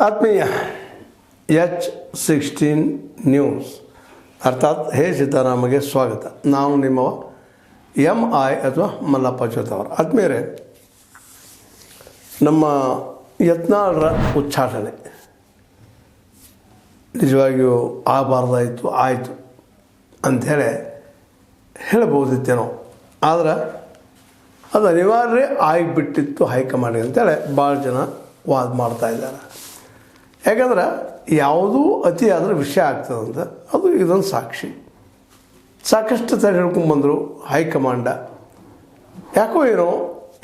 ಆತ್ಮೀಯ H16 news ಅರ್ಥಾತ್ ಹೇ ಸಿದ್ದರಾಮಗೆ ಸ್ವಾಗತ. ನಾನು ನಿಮ್ಮವ MI ಅಥವಾ ಮಲ್ಲಪ್ಪ ಜೋತವರು. ಆತ್ಮೀಯರೇ, ನಮ್ಮ ಯತ್ನಾಳರ ಉಚ್ಚಾಟನೆ ನಿಜವಾಗಿಯೂ ಆಗಬಾರ್ದಾಯಿತು, ಆಯಿತು ಅಂಥೇಳಿ ಹೇಳ್ಬೋದಿತ್ತೇನೋ. ಆದರೆ ಅದು ಅನಿವಾರ್ಯ ಆಗಿಬಿಟ್ಟಿತ್ತು ಹೈಕಮಾಂಡ್ಗೆ ಅಂತೇಳಿ ಭಾಳ ಜನ ವಾದ ಮಾಡ್ತಾಯಿದ್ದಾರೆ. ಯಾಕಂದ್ರೆ ಯಾವುದೂ ಅತಿ ಆದರೆ ವಿಷಯ ಆಗ್ತದಂತ ಅದು ಇದೊಂದು ಸಾಕ್ಷಿ. ಸಾಕಷ್ಟು ಸರಿ ಹೇಳ್ಕೊಂಡ್ಬಂದರು ಹೈಕಮಾಂಡ. ಯಾಕೋ ಏನೋ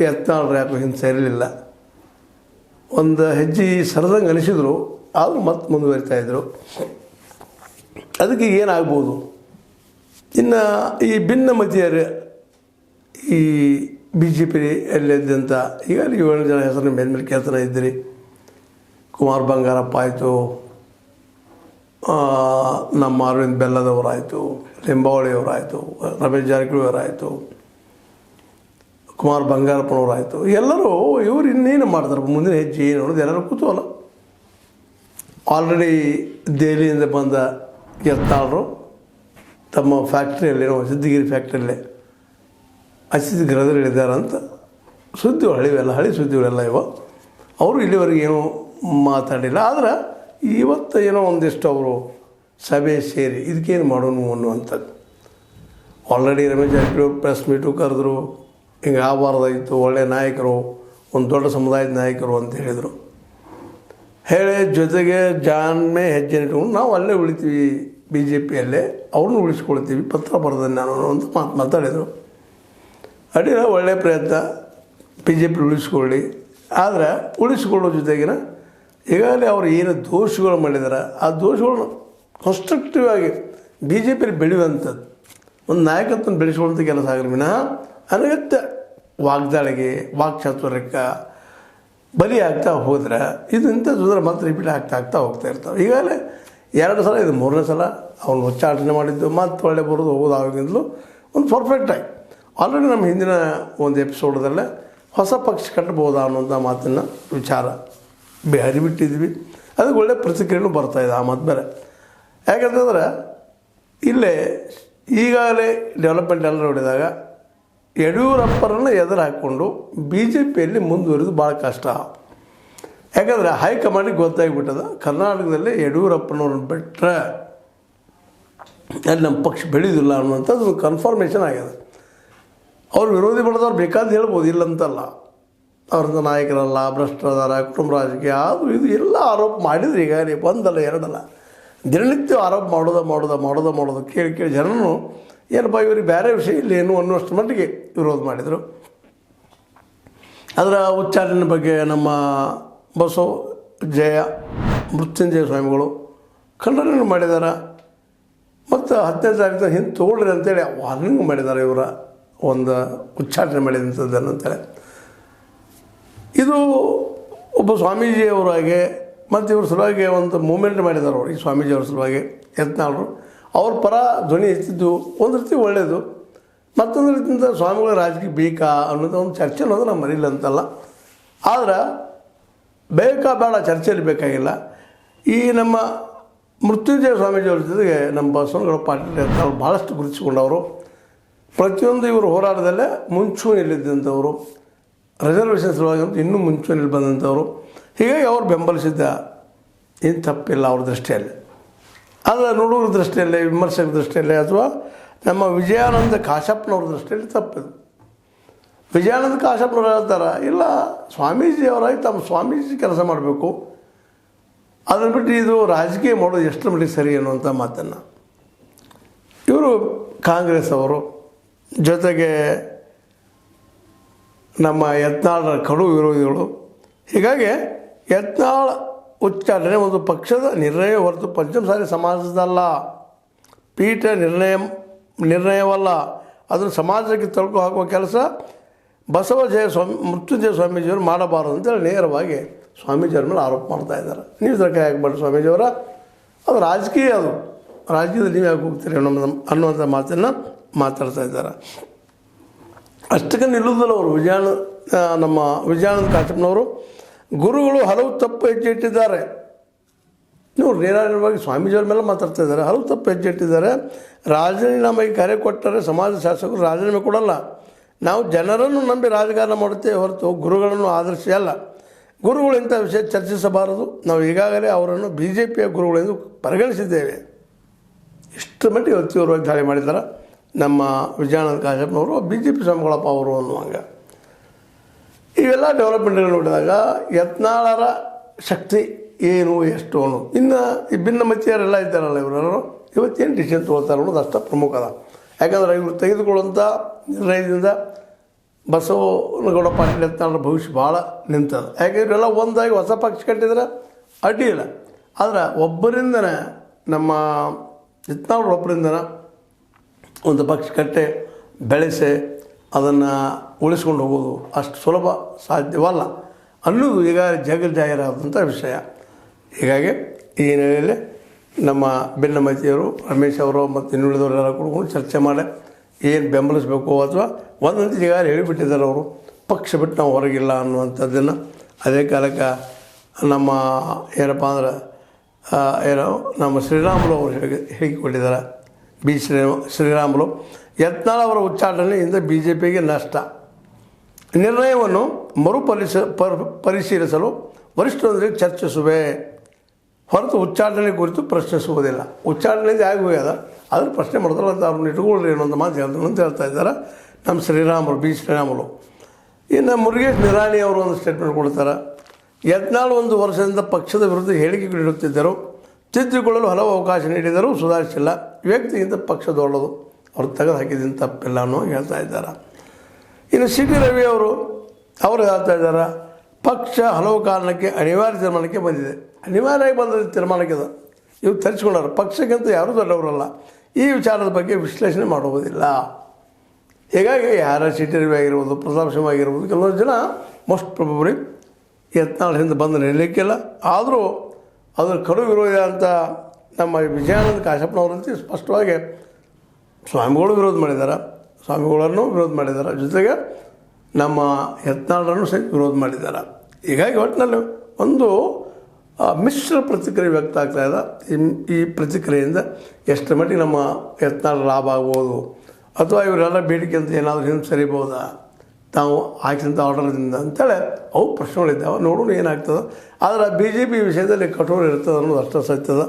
ಯತ್ನಾಳರು ಯಾಕೋ ಹಿಂದೆ ಸೇರಲಿಲ್ಲ, ಒಂದು ಹೆಜ್ಜೆ ಸರದಂಗೆ ಅನಿಸಿದ್ರು, ಆದರೂ ಮತ್ತೆ ಮುಂದುವರಿತಾಯಿದ್ರು. ಅದಕ್ಕೆ ಏನಾಗ್ಬೋದು? ಇನ್ನು ಈ ಭಿನ್ನಮತೀಯರು ಈ BJP ಎಲ್ಲಿದ್ದಂಥ ಈಗ 7 ಜನ ಹೆಸರನ್ನ ಮೇಲ್ಮೇಲೆ ಕೇಳ್ತಾನೆ ಇದ್ದೀರಿ. ಕುಮಾರ್ ಬಂಗಾರಪ್ಪ ಆಯಿತು, ನಮ್ಮ ಅರವಿಂದ್ ಬೆಲ್ಲದವರಾಯಿತು, ಲಿಂಬಾವಳಿಯವರಾಯಿತು, ರಮೇಶ್ ಜಾರಕಿಹೊಳಿ ಅವರಾಯಿತು, ಕುಮಾರ್ ಬಂಗಾರಪ್ಪನವರಾಯಿತು. ಎಲ್ಲರೂ ಇವರು ಇನ್ನೇನು ಮಾಡ್ತಾರೆ, ಮುಂದಿನ ಹೆಜ್ಜೆ ಏನು ಅನ್ನೋದು ಎಲ್ಲರೂ ಕೂತವಲ್ಲ. ಆಲ್ರೆಡಿ ದೆಹಲಿಯಿಂದ ಬಂದ ಯತ್ನಾಳರು ತಮ್ಮ ಫ್ಯಾಕ್ಟ್ರಿಯಲ್ಲಿ, ಸಿದ್ಧಗಿರಿ ಫ್ಯಾಕ್ಟ್ರಿಯಲ್ಲೇ ಅತಿಥಿ ಗೃಹದಲ್ಲಿದ್ದಾರಂತ ಸುದ್ದಿಗಳು, ಹಳಿ ಸುದ್ದಿಗಳೆಲ್ಲ ಇವ. ಅವರು ಇಲ್ಲಿವರೆಗೆ ಏನೂ ಮಾತಾಡಿಲ್ಲ. ಆದರೆ ಇವತ್ತು ಏನೋ ಒಂದಿಷ್ಟು ಅವರು ಸಭೆ ಸೇರಿ ಇದಕ್ಕೇನು ಮಾಡೋಣ ಅನ್ನುವಂಥದ್ದು. Already Ramesh Jarkiholi press meet ಕರೆದ್ರು, ಹಿಂಗೆ ಆಗಬಾರ್ದಾಗಿತ್ತು, ಒಳ್ಳೆಯ ನಾಯಕರು, ಒಂದು ದೊಡ್ಡ ಸಮುದಾಯದ ನಾಯಕರು ಅಂತ ಹೇಳಿದರು. ಹೇಳಿ ಜೊತೆಗೆ ಜಾನ್ಮೆ ಹೆಜ್ಜೆ ಇಟ್ಕೊಂಡು ನಾವು ಅಲ್ಲೇ ಉಳಿತೀವಿ, BJPಯಲ್ಲೇ ಅವ್ರನ್ನೂ ಉಳಿಸ್ಕೊಳ್ತೀವಿ, ಪತ್ರ ಬರೆದ ನಾನು ಅಂತ ಮಾತಾಡಿದರು. ಅಡಿಲ್ಲ, ಒಳ್ಳೆಯ ಪ್ರಯತ್ನ, BJP ಉಳಿಸ್ಕೊಳ್ಳಿ. ಆದರೆ ಉಳಿಸ್ಕೊಳ್ಳೋ ಜೊತೆಗಿನ ಈಗಾಗಲೇ ಅವರು ಏನು ದೋಷಗಳು ಮಾಡಿದ್ದಾರೆ ಆ ದೋಷಗಳನ್ನ ಕನ್ಸ್ಟ್ರಕ್ಟಿವ್ ಆಗಿ BJPಯಲ್ಲಿ ಬೆಳೆಯುವಂಥದ್ದು ಒಂದು ನಾಯಕತ್ವವನ್ನು ಬೆಳೆಸುವಂಥ ಕೆಲಸ ಆಗಲಿ ವಿನಃ ಅನಗತ್ಯ ವಾಗ್ದಾಳಿಗೆ, ವಾಕ್ಚಾತುರ್ಯಕ್ಕೆ ಬಲಿ ಆಗ್ತಾ ಹೋದರೆ ಇದು ಇಂಥ ತೊಂದರೆ ಮತ್ತೆ ರಿಪೀಟ್ ಆಗ್ತಾ ಹೋಗ್ತಾ ಇರ್ತಾವೆ. ಈಗಾಗಲೇ 2 ಸಲ, ಇದು 3ನೇ ಸಲ ಅವನು ಉಚ್ಚಾಟನೆ ಮಾಡಿದ್ದು, ಮತ್ತೆ ಒಳ್ಳೆ ಬರೋದು ಹೋಗೋದು ಆಗಿಂದಲೂ ಒಂದು ಪರ್ಫೆಕ್ಟಾಗಿ ಆಲ್ರೆಡಿ ನಮ್ಮ ಹಿಂದಿನ ಒಂದು ಎಪಿಸೋಡಲ್ಲೇ ಹೊಸ ಪಕ್ಷ ಕಟ್ಟಬೋದಾ ಅನ್ನೋಂಥ ಮಾತನ್ನು ವಿಚಾರ ಹರಿಬಿಟ್ಟಿದ್ವಿ. ಅದಕ್ಕೆ ಒಳ್ಳೆಯ ಪ್ರತಿಕ್ರಿಯೆನೂ ಬರ್ತಾಯಿದೆ. ಆ ಮಾತು ಬೇರೆ. ಯಾಕಂತಂದ್ರೆ ಇಲ್ಲೇ ಈಗಾಗಲೇ ಡೆವಲಪ್ಮೆಂಟ್ ಎಲ್ಲ ನೋಡಿದಾಗ ಯಡಿಯೂರಪ್ಪರನ್ನು ಎದುರು ಹಾಕ್ಕೊಂಡು BJPಯಲ್ಲಿ ಮುಂದುವರಿದು ಭಾಳ ಕಷ್ಟ. ಯಾಕಂದರೆ ಹೈಕಮಾಂಡಿಗೆ ಗೊತ್ತಾಗಿಬಿಟ್ಟದ ಕರ್ನಾಟಕದಲ್ಲಿ ಯಡಿಯೂರಪ್ಪನವ್ರನ್ನ ಬಿಟ್ಟರೆ ಅಲ್ಲಿ ನಮ್ಮ ಪಕ್ಷ ಬೆಳೆಯೋದಿಲ್ಲ ಅನ್ನುವಂಥದ್ದು ಕನ್ಫರ್ಮೇಷನ್ ಆಗ್ಯದ. ಅವ್ರು ವಿರೋಧಿ ಬೆಳೆದವ್ರು ಬೇಕಾದ ಹೇಳ್ಬೋದು, ಇಲ್ಲಂತಲ್ಲ. ಅವ್ರದ್ದು ನಾಯಕರಲ್ಲ, ಭ್ರಷ್ಟರಾದಾರ, ಕುಟುಂಬ ರಾಜಕೀಯ, ಅದು ಇದು ಎಲ್ಲ ಆರೋಪ ಮಾಡಿದ್ರು. ಈಗಾಗಲೇ 1 ಅಲ್ಲ 2 ಅಲ್ಲ, ದಿನನಿತ್ಯ ಆರೋಪ ಮಾಡೋದು ಕೇಳಿ ಜನನು ಏನಪ್ಪ ಇವ್ರಿಗೆ ಬೇರೆ ವಿಷಯ ಇಲ್ಲ ಏನು ಅನ್ನುವಷ್ಟು ಮಟ್ಟಿಗೆ ವಿರೋಧ ಮಾಡಿದರು. ಅದರ ಉಚ್ಚಾರಣೆ ಬಗ್ಗೆ ನಮ್ಮ ಬಸವ ಜಯ ಮೃತ್ಯುಂಜಯ ಸ್ವಾಮಿಗಳು ಖಂಡನೆ ಮಾಡಿದ್ದಾರೆ. ಮತ್ತು 15 ತಾರೀಕು ಹಿಂದೆ ತೊಗೊಳ್ರಿ ಅಂತೇಳಿ ವಾರ್ನಿಂಗ್ ಮಾಡಿದ್ದಾರೆ. ಇವರ ಒಂದು ಉಚ್ಚಾಟನೆ ಮಾಡಿದಂಥದ್ದನ್ನು ಅಂತೇಳಿ ಇದು ಒಬ್ಬ ಸ್ವಾಮೀಜಿಯವರಾಗೆ ಮತ್ತು ಇವ್ರ ಸಲುವಾಗಿ ಒಂದು ಮೂಮೆಂಟ್ ಮಾಡಿದ್ದಾರೆ. ಅವರು ಈ ಸ್ವಾಮೀಜಿಯವ್ರ ಸಲುವಾಗಿ ಯತ್ನಾಳರು ಅವ್ರ ಪರ ಧ್ವನಿ ಎತ್ತಿದ್ದು ಒಂದು ರೀತಿ ಒಳ್ಳೆಯದು. ಮತ್ತೊಂದು ರೀತಿಯಿಂದ ಸ್ವಾಮಿಗಳ ರಾಜಕೀಯ ಬೇಕಾ ಅನ್ನೋದು ಒಂದು ಚರ್ಚೆ ಅನ್ನೋದು ನಾವು ಮರಿಲ್ಲ ಅಂತಲ್ಲ. ಆದರೆ ಬೇಕಾ ಬೇಡ ಚರ್ಚೆಯಲ್ಲಿ ಬೇಕಾಗಿಲ್ಲ. ಈ ನಮ್ಮ ಮೃತ್ಯುಂಜಯ ಸ್ವಾಮೀಜಿಯವ್ರ ಜೊತೆಗೆ ನಮ್ಮ ಬಸವನಗೌಡ ಪಾಟೀಲ್ ಯತ್ನಾಳರು ಭಾಳಷ್ಟು ಗುರುತಿಸಿಕೊಂಡವರು. ಪ್ರತಿಯೊಂದು ಇವರು ಹೋರಾಟದಲ್ಲೇ ಮುಂಚೂಣಿಯಲ್ಲಿದ್ದಂಥವರು, ರಿಸರ್ವೇಷನ್ ಸಲುವಾಗಿ ಇನ್ನೂ ಮುಂಚೂಣಿಯಲ್ಲಿ ಬಂದಂಥವರು. ಹೀಗಾಗಿ ಅವ್ರು ಬೆಂಬಲಿಸಿದ್ದ ಏನು ತಪ್ಪಿಲ್ಲ ಅವ್ರ ದೃಷ್ಟಿಯಲ್ಲಿ. ಆದರೆ ನೋಡುವ ದೃಷ್ಟಿಯಲ್ಲೇ, ವಿಮರ್ಶಕ ದೃಷ್ಟಿಯಲ್ಲೇ ಅಥವಾ ನಮ್ಮ ವಿಜಯಾನಂದ ಕಾಶ್ಯಪ್ನವ್ರ ದೃಷ್ಟಿಯಲ್ಲಿ ತಪ್ಪಿದು. ವಿಜಯಾನಂದ ಕಾಶ್ಯಪ್ನವ್ರು ಹೇಳ್ತಾರೆ, ಇಲ್ಲ ಸ್ವಾಮೀಜಿಯವರಾಗಿ ತಮ್ಮ ಸ್ವಾಮೀಜಿ ಕೆಲಸ ಮಾಡಬೇಕು, ಅದನ್ನು ಬಿಟ್ಟು ಇದು ರಾಜಕೀಯ ಮಾಡೋದು ಎಷ್ಟು ಮಟ್ಟಿಗೆ ಸರಿ ಅನ್ನುವಂಥ ಮಾತನ್ನು ಇವರು ಕಾಂಗ್ರೆಸ್ ಅವರು ಜೊತೆಗೆ ನಮ್ಮ ಯತ್ನಾಳರ ಕಡು ವಿರೋಧಿಗಳು. ಹೀಗಾಗಿ ಯತ್ನಾಳ ಉಚ್ಚಾಟನೆ ಒಂದು ಪಕ್ಷದ ನಿರ್ಣಯ ಹೊರತು ಪಂಚಮಸಾಲಿ ಸಮಾಜದಲ್ಲ, ಪೀಠ ನಿರ್ಣಯವಲ್ಲ, ಅದನ್ನು ಸಮಾಜಕ್ಕೆ ತಳ್ಕೊ ಹಾಕುವ ಕೆಲಸ ಮೃತ್ಯುಂಜಯ ಸ್ವಾಮೀಜಿಯವರು ಮಾಡಬಾರದು ಅಂತೇಳಿ ನೇರವಾಗಿ ಸ್ವಾಮೀಜಿಯವ್ರ ಮೇಲೆ ಆರೋಪ ಮಾಡ್ತಾ ಇದ್ದಾರೆ. ನೀವು ಇದರ ಕೈ ಹಾಕಬೇಡಿ ಸ್ವಾಮೀಜಿಯವರ, ಅದು ರಾಜಕೀಯ, ಅದು ರಾಜ್ಯದಲ್ಲಿ ನೀವು ಯಾಕೆ ಹೋಗ್ತೀರಿ ಅನ್ನುವಂಥ ಮಾತನ್ನು ಮಾತಾಡ್ತಾ ಇದ್ದಾರೆ. ಅಷ್ಟಕ್ಕೆ ನಿಲ್ಲುವುದಿಲ್ಲ ಅವರು. ನಮ್ಮ ವಿಜಯಾನಂದ ಕಾಶ್ಯಪ್ನವರು ಗುರುಗಳು ಹಲವು ತಪ್ಪು ಹೆಜ್ಜೆ ಇಟ್ಟಿದ್ದಾರೆ. ನೀವು ನೇರವಾಗಿ ಸ್ವಾಮೀಜಿಯವ್ರ ಮೇಲೆ ಮಾತಾಡ್ತಾ ಇದ್ದಾರೆ, ಹಲವು ತಪ್ಪು ಹೆಜ್ಜೆ ಇಟ್ಟಿದ್ದಾರೆ. ರಾಜೀನಾಮೆಗೆ ಕರೆ ಕೊಟ್ಟರೆ ಸಮಾಜ ಶಾಸಕರು ರಾಜೀನಾಮೆ ಕೊಡಲ್ಲ. ನಾವು ಜನರನ್ನು ನಂಬಿ ರಾಜಕಾರಣ ಮಾಡುತ್ತೇವೆ ಹೊರತು ಗುರುಗಳನ್ನು ಆದರ್ಶ ಅಲ್ಲ. ಗುರುಗಳು ಇಂಥ ವಿಷಯ ಚರ್ಚಿಸಬಾರದು. ನಾವು ಈಗಾಗಲೇ ಅವರನ್ನು BJPಯ ಗುರುಗಳೆಂದು ಪರಿಗಣಿಸಿದ್ದೇವೆ. ಇಷ್ಟರ ಮಟ್ಟಿಗೆ ತೀವ್ರವಾಗಿ ದಾಳಿ ಮಾಡಿದ್ದಾರೆ ನಮ್ಮ ವಿಜಯಾನಂದ ಕಾಶ್ಯಪ್ನವರು, BJP ಸ್ವಾಮಿಗಳಪ್ಪ ಅವರು ಅನ್ನುವಂಗೆ. ಇವೆಲ್ಲ ಡೆವಲಪ್ಮೆಂಟ್ಗಳು ನೋಡಿದಾಗ ಯತ್ನಾಳರ ಶಕ್ತಿ ಏನು ಎಷ್ಟು ಅನ್ನೋದು. ಇನ್ನು ಈ ಭಿನ್ನಮತೀಯರೆಲ್ಲ ಇದ್ದಾರಲ್ಲ, ಇವರೆಲ್ಲರೂ ಇವತ್ತೇನು ಡಿಸಿಷನ್ ತೊಗೊಳ್ತಾರೆ ಅನ್ನೋದು ಅಷ್ಟು ಪ್ರಮುಖ ಅದ. ಯಾಕಂದ್ರೆ ಇವರು ತೆಗೆದುಕೊಳ್ಳುವಂಥ ನಿರ್ಣಯದಿಂದ ಬಸವನಗೌಡ ಪಾಟೀಲ್ ಯತ್ನಾಳರ ಭವಿಷ್ಯ ಭಾಳ ನಿಂತದ. ಯಾಕೆ ಇವರೆಲ್ಲ ಒಂದಾಗಿ ಹೊಸ ಪಕ್ಷ ಕಟ್ಟಿದ್ರೆ ಅಡ್ಡಿ ಇಲ್ಲ. ಆದರೆ ಒಬ್ಬರಿಂದನೇ ನಮ್ಮ ಯತ್ನಾಳರು ಒಬ್ಬರಿಂದನೇ ಒಂದು ಪಕ್ಷ ಕಟ್ಟೆ ಬೆಳೆಸಿ ಅದನ್ನು ಉಳಿಸ್ಕೊಂಡು ಹೋಗೋದು ಅಷ್ಟು ಸುಲಭ ಸಾಧ್ಯವಲ್ಲ ಅನ್ನೋದು ಈಗ ಜಗಜ್ಜಾಹೀರಾದಂಥ ವಿಷಯ. ಹೀಗಾಗಿ ಈ ಹಿನ್ನೆಲೆಯಲ್ಲಿ ನಮ್ಮ ಭಿನ್ನಮತೀಯರು ರಮೇಶ್ ಅವರು ಮತ್ತು ಇನ್ನುಳಿದವರೆಲ್ಲ ಕೂತ್ಕೊಂಡು ಚರ್ಚೆ ಮಾಡಿ ಏನು ಬೆಂಬಲಿಸಬೇಕು ಅಥವಾ ಒಂದಂತ ಈಗಾಗಲೇ ಹೇಳಿಬಿಟ್ಟಿದ್ದಾರೆ ಅವರು, ಪಕ್ಷ ಬಿಟ್ಟು ನಾವು ಹೊರಗಿಲ್ಲ ಅನ್ನುವಂಥದ್ದನ್ನು. ಅದೇ ಕಾಲಕ್ಕೆ ನಮ್ಮ ಏನಪ್ಪ ಅಂದ್ರೆ ನಮ್ಮ ಶ್ರೀರಾಮುಲು ಅವರು ಹೇಳಿಕೊಟ್ಟಿದ್ದಾರೆ. ಶ್ರೀರಾಮುಲು ಯತ್ನಾಳ್ ಅವರ ಉಚ್ಚಾಟನೆಯಿಂದ BJPಗೆ ನಷ್ಟ. ನಿರ್ಣಯವನ್ನು ಪರಿಶೀಲಿಸಲು ವರಿಷ್ಠರೊಂದಿಗೆ ಚರ್ಚಿಸುವೆ ಹೊರತು ಉಚ್ಚಾಟನೆ ಕುರಿತು ಪ್ರಶ್ನಿಸುವುದಿಲ್ಲ. ಉಚ್ಚಾಟನೆಯಿಂದ ಆಗಿ ಹೋಗ್ಯದ, ಅದ್ರ ಪ್ರಶ್ನೆ ಮಾಡ್ತಾರೆ ಅಂತ ಅವ್ರನ್ನ ಇಟ್ಕೊಳ್ಳಿ ಅನ್ನೊಂದು ಮಾತು ಹೇಳ್ತಾರೆ ಅಂತ ಹೇಳ್ತಾ ಇದ್ದಾರೆ ನಮ್ಮ ಶ್ರೀರಾಮುಲು, ಶ್ರೀರಾಮುಲು. ಇನ್ನು ಮುರುಗೇಶ್ ನಿರಾಣಿ ಅವರು ಒಂದು ಸ್ಟೇಟ್ಮೆಂಟ್ ಕೊಡ್ತಾರೆ. ಯತ್ನಾಳ್ 1 ವರ್ಷದಿಂದ ಪಕ್ಷದ ವಿರುದ್ಧ ಹೇಳಿಕೆ ನೀಡುತ್ತಿದ್ದರು, ತಿದ್ದಿಕೊಳ್ಳಲು ಹಲವು ಅವಕಾಶ ನೀಡಿದರೂ ಸುಧಾರಿಸಿಲ್ಲ. ವ್ಯಕ್ತಿಗಿಂತ ಪಕ್ಷ ದೊಡ್ಡದು, ಅವ್ರು ತೆಗೆದು ಹಾಕಿದ್ದೀನಿ ತಪ್ಪಿಲ್ಲ ಅನ್ನೋ ಹೇಳ್ತಾ ಇದ್ದಾರೆ. ಇನ್ನು CT ರವಿ ಅವರು ಹೇಳ್ತಾ ಇದ್ದಾರೆ, ಪಕ್ಷ ಹಲವು ಕಾರಣಕ್ಕೆ ಅನಿವಾರ್ಯ ತೀರ್ಮಾನಕ್ಕೆ ಬಂದಿದೆ. ಅನಿವಾರ್ಯವಾಗಿ ಬಂದ ತೀರ್ಮಾನಕ್ಕೆ ಇವ್ರು ತರಿಸ್ಕೊಂಡಾರೆ. ಪಕ್ಷಕ್ಕಿಂತ ಯಾರೂ ದೊಡ್ಡವರಲ್ಲ. ಈ ವಿಚಾರದ ಬಗ್ಗೆ ವಿಶ್ಲೇಷಣೆ ಮಾಡುವುದಿಲ್ಲ. ಹೀಗಾಗಿ ಯಾರ CT ರವಿ ಆಗಿರ್ಬೋದು, ಪ್ರತಾಪ್ ಸಿಂಹ ಆಗಿರ್ಬೋದು, ಕೆಲವೊಂದು ಜನ ಮೋಸ್ಟ್ ಪ್ರೊಬಬ್ಲಿ ಯತ್ನಾಳ್ ಹಿಂದೆ ಬಂದು ನಿಲ್ಲಕ್ಕಿಲ್ಲ. ಆದರೂ ಅದರ ಕಡು ವಿರೋಧ ಅಂತ ನಮ್ಮ ವಿಜಯಾನಂದ ಕಾಶ್ಯಪ್ನವರಂತೆ ಸ್ಪಷ್ಟವಾಗಿ ಸ್ವಾಮಿಗಳು ವಿರೋಧ ಮಾಡಿದ್ದಾರೆ, ಸ್ವಾಮಿಗಳನ್ನು ವಿರೋಧ ಮಾಡಿದ್ದಾರೆ, ಜೊತೆಗೆ ನಮ್ಮ ಯತ್ನಾಳರನ್ನು ಸಹಿತ ವಿರೋಧ ಮಾಡಿದ್ದಾರೆ. ಹೀಗಾಗಿ ಒಟ್ಟಿನಲ್ಲಿ ಒಂದು ಮಿಶ್ರ ಪ್ರತಿಕ್ರಿಯೆ ವ್ಯಕ್ತ ಆಗ್ತಾಯಿದೆ. ಈ ಪ್ರತಿಕ್ರಿಯೆಯಿಂದ ಎಷ್ಟು ಮಟ್ಟಿಗೆ ನಮ್ಮ ಯತ್ನಾಳ ಲಾಭ ಆಗ್ಬೋದು ಅಥವಾ ಇವರೆಲ್ಲ ಬೇಡಿಕೆ ಅಂತ ಏನಾದರೂ ಹಿಂದೆ ಸರಿಬೋದಾ ತಾವು ಹಾಕಿದಂಥ ಆರ್ಡರ್ದಿಂದ ಅಂತೇಳಿ ಅವು ಪ್ರಶ್ನೆಗಳಿದ್ದಾವೆ. ನೋಡೋಣ ಏನಾಗ್ತದೆ. ಆದರೆ BJP ವಿಷಯದಲ್ಲಿ ಕಠೋರ ಇರ್ತದೆ ಅನ್ನೋದು ಅಷ್ಟು ಸತ್ಯದ.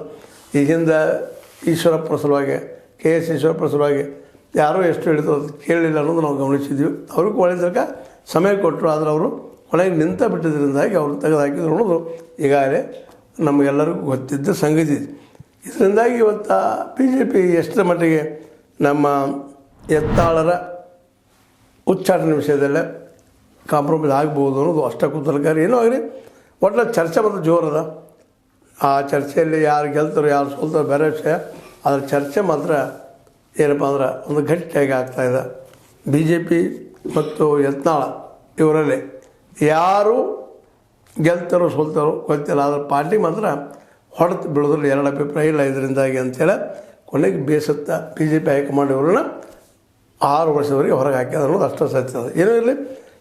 ಈ ಹಿಂದೆ ಈಶ್ವರಪ್ಪನ ಸಲುವಾಗಿ KS ಈಶ್ವರಪ್ಪನ ಸಲುವಾಗಿ ಯಾರೂ ಎಷ್ಟು ಹೇಳಿದ್ರು ಅದು ಕೇಳಲಿಲ್ಲ ಅನ್ನೋದು ನಾವು ಗಮನಿಸಿದ್ವಿ. ಅವ್ರಿಗೆ ಒಳ್ಳೆಯದಕ್ಕೆ ಸಮಯ ಕೊಟ್ಟರು, ಆದರೆ ಅವರು ಕೊನೆಗೆ ನಿಂತ ಬಿಟ್ಟಿದ್ದರಿಂದಾಗಿ ಅವ್ರನ್ನ ತೆಗೆದು ಹಾಕಿದ್ರು ಅನ್ನೋದು ಈಗಾಗಲೇ ನಮಗೆಲ್ಲರಿಗೂ ಗೊತ್ತಿದ್ದ ಸಂಗತಿ. ಇದರಿಂದಾಗಿ ಇವತ್ತು BJP ಎಷ್ಟರ ಮಟ್ಟಿಗೆ ನಮ್ಮ ಯತ್ನಾಳರ ಉಚ್ಚಾಟನೆ ವಿಷಯದಲ್ಲೇ ಕಾಂಪ್ರಮೈಸ್ ಆಗ್ಬೋದು ಅನ್ನೋದು ಅಷ್ಟೇ ಕುತೂಹಲಕಾರಿ. ಏನೋ ಆಗಲಿ, ಒಟ್ಟು ಚರ್ಚೆ ಮತ್ತು ಜೋರದ. ಆ ಚರ್ಚೆಯಲ್ಲಿ ಯಾರು ಗೆಲ್ತಾರೋ ಯಾರು ಸೋಲ್ತಾರೋ ಬೇರೆ ವಿಷಯ. ಅದರ ಚರ್ಚೆ ಮಾತ್ರ ಏನಪ್ಪ ಅಂದ್ರೆ ಒಂದು ಗಟ್ಟಿಯಾಗಿ ಆಗ್ತಾಯಿದೆ. BJP ಮತ್ತು ಯತ್ನಾಳ ಇವರಲ್ಲಿ ಯಾರು ಗೆಲ್ತಾರೋ ಸೋಲ್ತಾರೋ ಗೊತ್ತಿಲ್ಲ. ಆದರೆ ಪಾರ್ಟಿ ಮಾತ್ರ ಹೊಡೆದು ಬಿಡೋದ್ರಲ್ಲಿ ಎರಡು ಅಭಿಪ್ರಾಯ ಇಲ್ಲ ಇದರಿಂದಾಗಿ ಅಂಥೇಳಿ ಕೊನೆಗೆ ಬೇಸತ್ತ BJP ಹೈಕಮಾಂಡ್ ಇವರನ್ನ 6 ವರ್ಷದವರೆಗೆ ಹೊರಗೆ ಹಾಕ್ಯದ ಅನ್ನೋದು ಅಷ್ಟು ಸತ್ಯ. ಏನೂ ಇರಲಿ,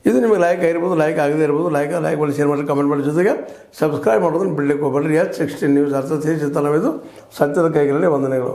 ಇದು ನಿಮಗೆ ಲೈಕ್ ಆಗಿರ್ಬೋದು, ಲೈಕ್ ಆಗದೇ ಇರ್ಬೋದು. ಲೈಕ್ ಮಾಡಿ, ಶೇರ್ ಮಾಡಿ, ಕಮೆಂಟ್ ಮಾಡಿ, ಜೊತೆಗೆ ಸಬ್ಸ್ಕ್ರೈಬ್ ಮಾಡೋದನ್ನು ಬಿಡಲಿಕ್ಕೆ ಹೋಗ್ಬೇಡ್ರಿ. H16 ನ್ಯೂಸ್ ಅರ್ಥಾತ್ ಇದು ಸತ್ಯದ ಕೈಗಳಲ್ಲಿ ವಂದನೆಗಳು.